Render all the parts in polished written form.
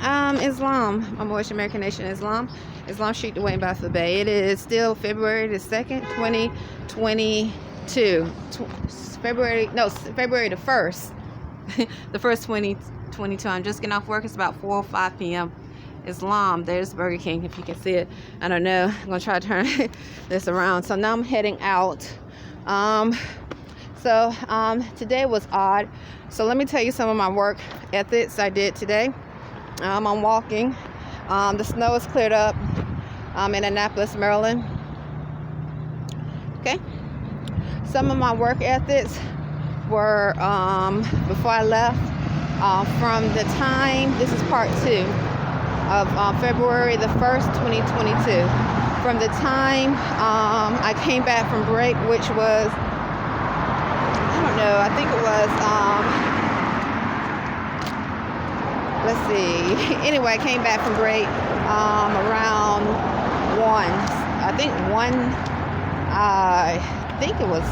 Islam. I'm Moorish American Nation Islam. Islam Street, the Arrington-Bey. It is still February the 2nd, 2022. February the 1st. The 1st, 2022. I'm just getting off work. It's about 4 or 5 p.m. Islam. There's Burger King, if you can see it. I don't know. I'm going to try to turn this around. So now I'm heading out. Today was odd. So let me tell you some of my work ethics I did today. I'm walking. The snow is cleared up in Annapolis, Maryland. Okay. Some of my work ethics were before I left from the time, this is part 2 of February the 1st, 2022. From the time I came back from break, which was, I don't know, I think it was, let's see. Anyway, I came back from break around 1. I think it was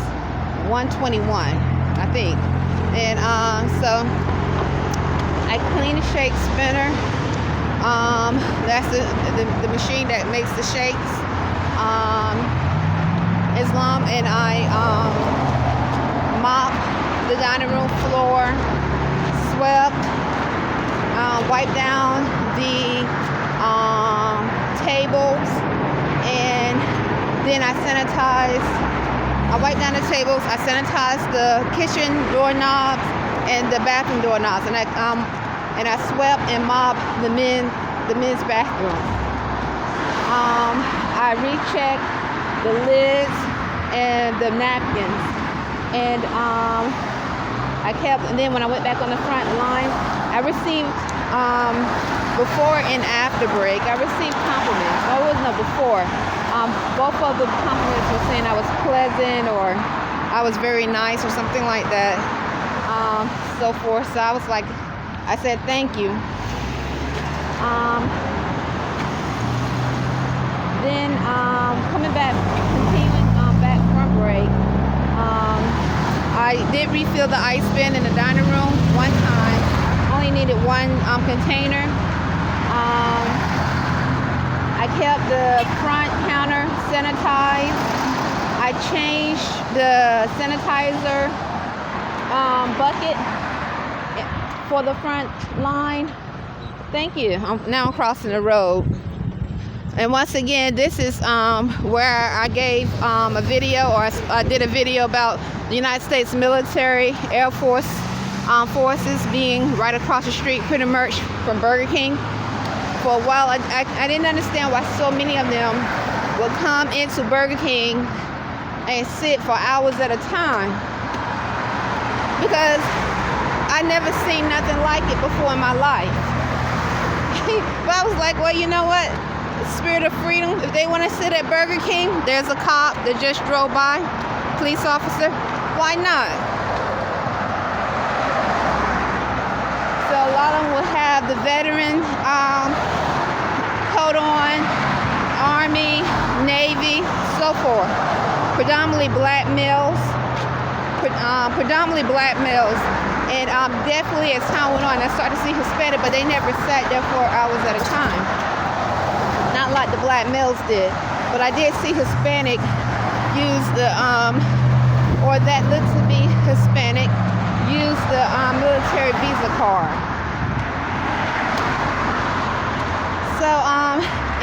1:21. I think. And so I cleaned the shake spinner. That's the machine that makes the shakes. Islam, and I mopped the dining room floor, swept, wiped down the tables, and then I wiped down the tables. I sanitized the kitchen doorknobs and the bathroom doorknobs, and I swept and mopped the men's bathroom. I rechecked the lids and the napkins, and and then when I went back on the front line, I received before and after break, I received compliments. Oh, it wasn't before. Both of the compliments were saying I was pleasant or I was very nice or something like that, so forth. So I was like, I said thank you. Then coming back, continuing back from break, I did refill the ice bin in the dining room one time. Only needed one container. I kept the front counter sanitized. I changed the sanitizer bucket for the front line. Thank you. Now I'm crossing the road. And once again, this is where I gave a video, or I did a video about the United States military, Air Force forces being right across the street pretty much from Burger King. For a while, I didn't understand why so many of them would come into Burger King and sit for hours at a time, because I never seen nothing like it before in my life. But I was like, well, you know what? Spirit of freedom. If they want to sit at Burger King, there's a cop that just drove by, police officer. Why not? So a lot of them will have the veteran coat on, Army, Navy, so forth. Predominantly black males. And definitely as time went on, I started to see Hispanic, but they never sat there for hours at a time. Not like the black males did. But I did see Hispanic use the, or that looked to be Hispanic, use the military Visa card. So,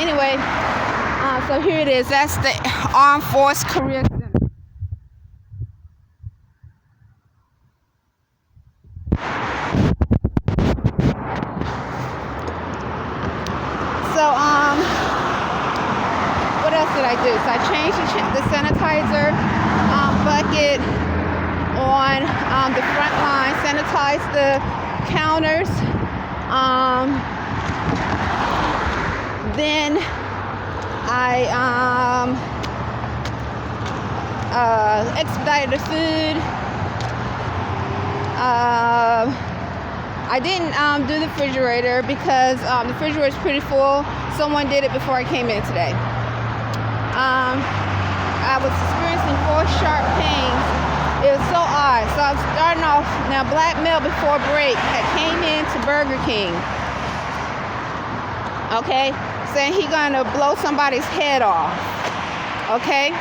anyway, so here it is. That's the Armed Force Career Center. So, what else did I do? So I changed the sanitizer bucket on the front line, sanitized the counters. Then I expedited the food. I didn't do the refrigerator because the refrigerator is pretty full. Someone did it before I came in today. I was experiencing 4 sharp pains. It was so odd. So I was starting off, now black male before break had came into Burger King okay, saying he's gonna blow somebody's head off, okay?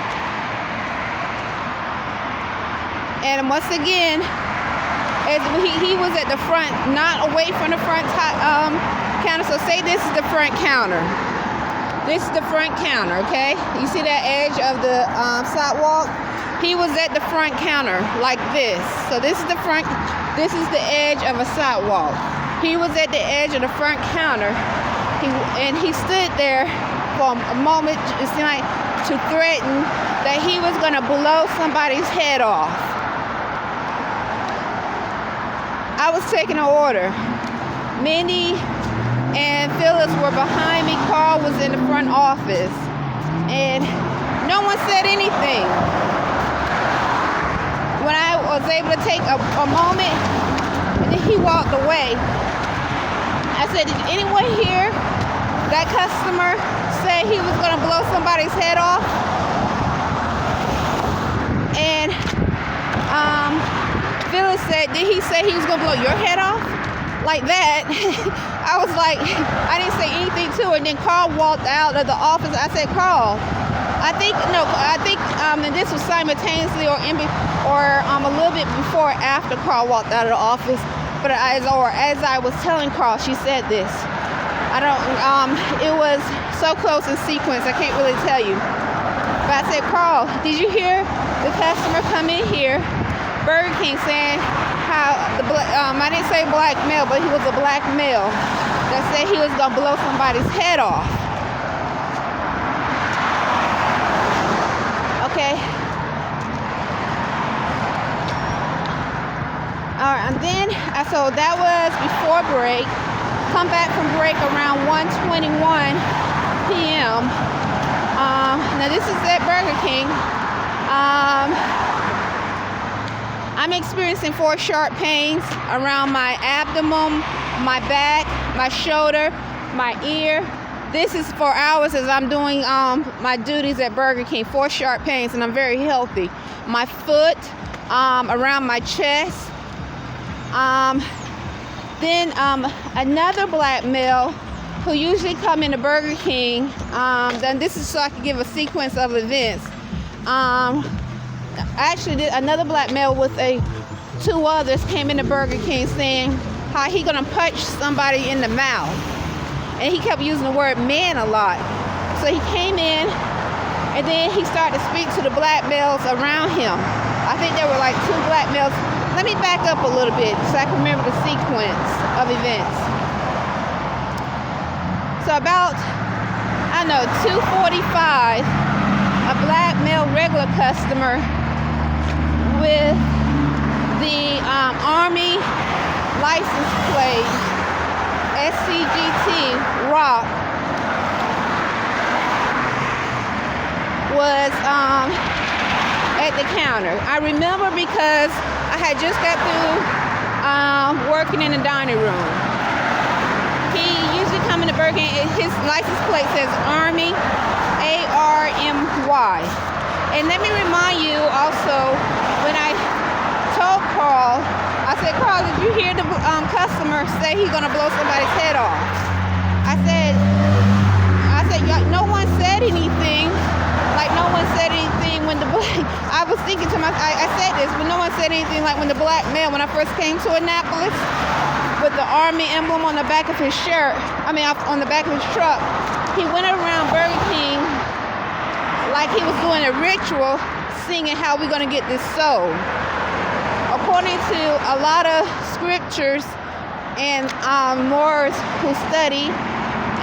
And once again, he was at the front, not away from the front counter. So say this is the front counter. This is the front counter, okay? You see that edge of the sidewalk? He was at the front counter like this. So this is the front, this is the edge of a sidewalk. He was at the edge of the front counter, and he stood there for a moment, it seemed like, to threaten that he was gonna blow somebody's head off. I was taking an order. Mindy and Phyllis were behind me. Carl was in the front office, and no one said anything. When I was able to take a moment, and then he walked away, I said, did anyone hear that customer say he was gonna blow somebody's head off? And Phyllis said, did he say he was gonna blow your head off? Like that. I was like, I didn't say anything to her. And then Carl walked out of the office. I said, Carl, I think and this was simultaneously or a little bit before or after Carl walked out of the office. But as I was telling Carl, she said this. It was so close in sequence, I can't really tell you. But I said, Carl, did you hear the customer come in here, Burger King, saying how I didn't say black male, but he was a black male that said he was gonna blow somebody's head off. Okay. All right, and then so that was before break. Come back from break around 1:21 p.m. Now this is at Burger King. I'm experiencing 4 sharp pains around my abdomen, my back, my shoulder, my ear. This is for hours as I'm doing my duties at Burger King. 4 sharp pains, and I'm very healthy. My foot, around my chest. Then another black male who usually come into Burger King. Then this is so I can give a sequence of events. Actually, another black male with 2 others came into Burger King saying how he gonna punch somebody in the mouth, and he kept using the word man a lot. So he came in, and then he started to speak to the black males around him. I think there were like 2 black males. Let me back up a little bit so I can remember the sequence of events. So about, 2:45, a black male regular customer with the Army license plate, SCGT, Rock, was at the counter. I remember because I had just got through working in the dining room. He usually come in the Burger King. His license plate says Army, ARMY. And let me remind you also, when I told Carl, I said, Carl, did you hear the customer say he's gonna blow somebody's head off? I said, no one said anything. Like no one said anything when the black, I was thinking to myself, I said this, but no one said anything like when the black male, when I first came to Annapolis, with the Army emblem on the back of his shirt, on the back of his truck, he went around Burger King like he was doing a ritual, singing how we're gonna get this sold. According to a lot of scriptures and Moors who study,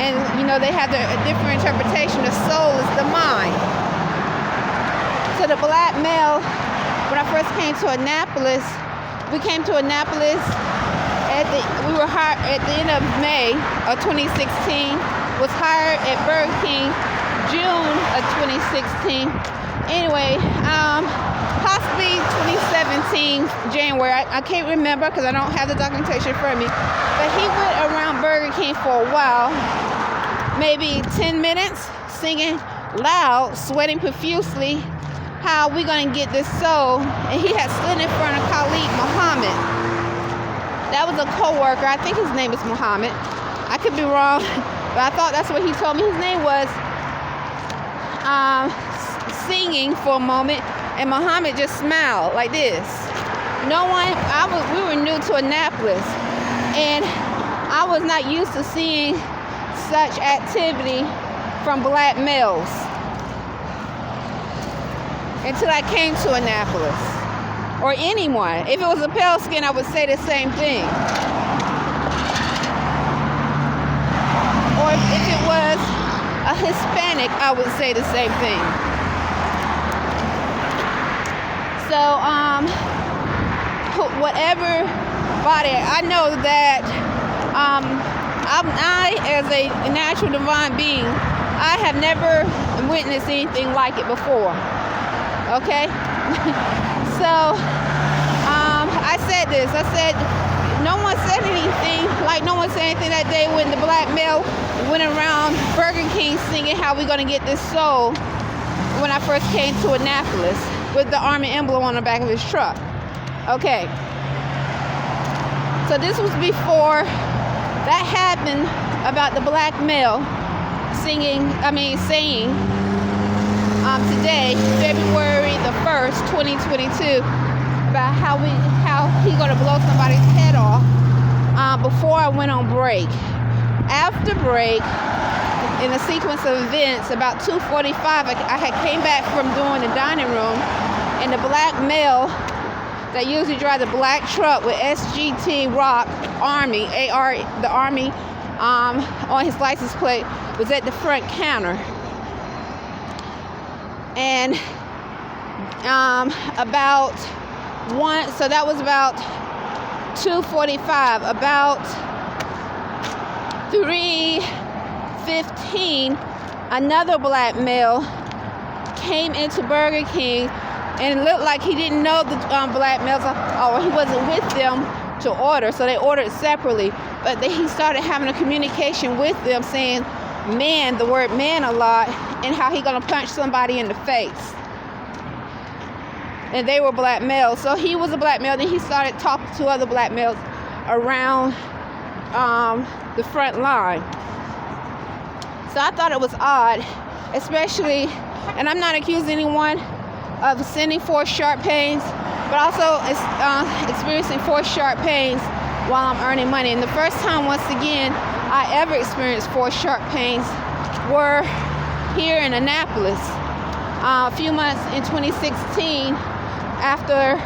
and they have a different interpretation, the soul is the mind. So the black male, when I first came to Annapolis, we were hired at the end of May of 2016, was hired at Burger King June of 2016. Anyway, possibly 2017 January. I can't remember because I don't have the documentation for me. But he went around Burger King for a while, maybe 10 minutes, singing loud, sweating profusely, how we gonna get this sold. And he had stood in front of Khalid Muhammad. That was a co-worker. I think his name is Muhammad. I could be wrong. but I thought that's what he told me his name was, singing for a moment, and Muhammad just smiled like this. No one, we were new to Annapolis, and I was not used to seeing such activity from black males until I came to Annapolis, or anyone. If it was a pale skin, I would say the same thing. Or if it was a Hispanic, I would say the same thing. So, whatever body, I know that I, as a natural divine being, I have never witnessed anything like it before. Okay? So, I said this. I said, no one said anything, like no one said anything that day when the black male went around Burger King singing "How We Gonna Get This Soul" when I first came to Annapolis with the Army emblem on the back of his truck. Okay. So this was before that happened about the black male saying today, February the 1st, 2022, about how he gonna blow somebody's head off before I went on break. After break, in a sequence of events, about 2:45, I had came back from doing the dining room, and the black male that usually drives a black truck with SGT Rock Army, AR, the Army, on his license plate, was at the front counter. And so that was about 2:45. About 3:15, another black male came into Burger King, and it looked like he didn't know the black males, or he wasn't with them to order, so they ordered separately. But he started having a communication with them, saying "man," the word "man" a lot, and how he gonna punch somebody in the face. And they were black males, so he was a black male. Then he started talking to other black males around the front line. So I thought it was odd, especially, and I'm not accusing anyone of sending forced sharp pains, but also experiencing forced sharp pains while I'm earning money. And the first time, once again, I ever experienced forced sharp pains were here in Annapolis, a few months in 2016, after,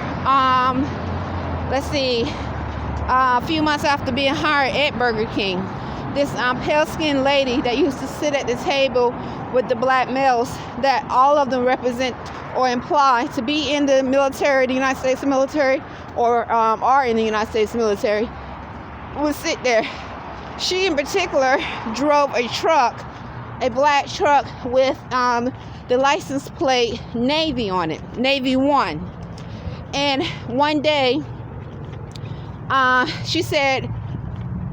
a few months after being hired at Burger King. This pale-skinned lady that used to sit at the table with the black males that all of them represent or imply to be in the military, the United States military, or are in the United States military, would sit there. She in particular drove a truck, a black truck with the license plate Navy on it, Navy 1. And one day, she said,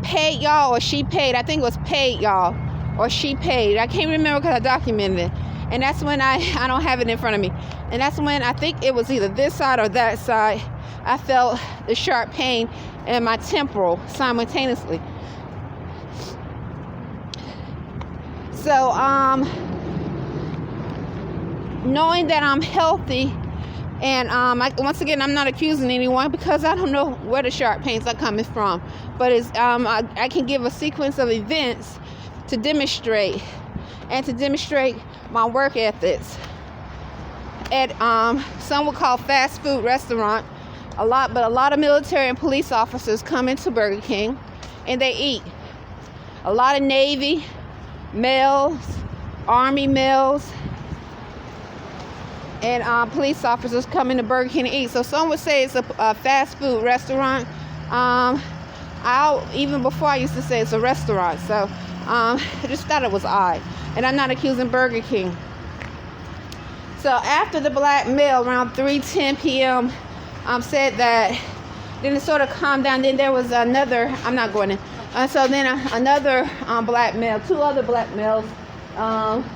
"Paid y'all," or "she paid." I think it was "paid y'all," or "she paid." I can't remember because I documented it. And that's when I don't have it in front of me. And that's when I think it was either this side or that side, I felt the sharp pain in my temporal simultaneously. So, knowing that I'm healthy, and once again, I'm not accusing anyone because I don't know where the sharp pains are coming from. But it's I can give a sequence of events to demonstrate my work ethics at some would call fast food restaurant. A lot of military and police officers come into Burger King and they eat. A lot of Navy males, Army males, and police officers come into Burger King to eat. So some would say it's a fast food restaurant. Even before I used to say it's a restaurant. So I just thought it was odd. And I'm not accusing Burger King. So after the black male around 3:10 p.m. Said that, then it sort of calmed down. Then there was another, I'm not going in. So then another black male, two other black males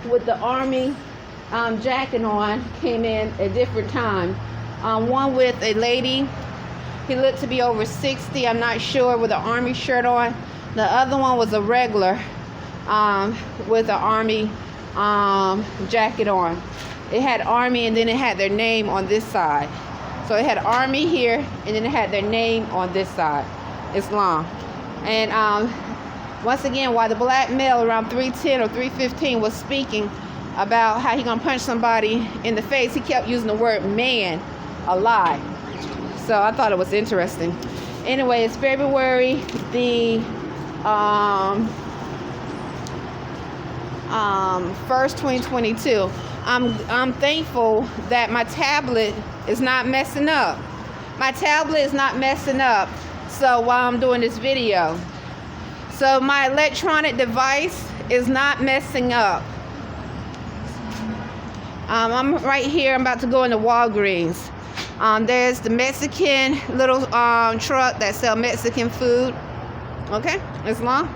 with the Army jacket on came in at different times. One with a lady, he looked to be over 60, I'm not sure, with an Army shirt on. The other one was a regular with an Army jacket on. It had Army, and then it had their name on this side. So it had Army here, and then it had their name on this side. Islam. And once again, while the black male around 3:10 or 3:15 was speaking about how he gonna punch somebody in the face, he kept using the word man a lot. So I thought it was interesting. Anyway, it's February the 1st, 2022. I'm thankful that my tablet is not messing up. My tablet is not messing up. So while I'm doing this video, so my electronic device is not messing up. I'm right here. I'm about to go into Walgreens. There's the Mexican little truck that sells Mexican food. Okay, Islam.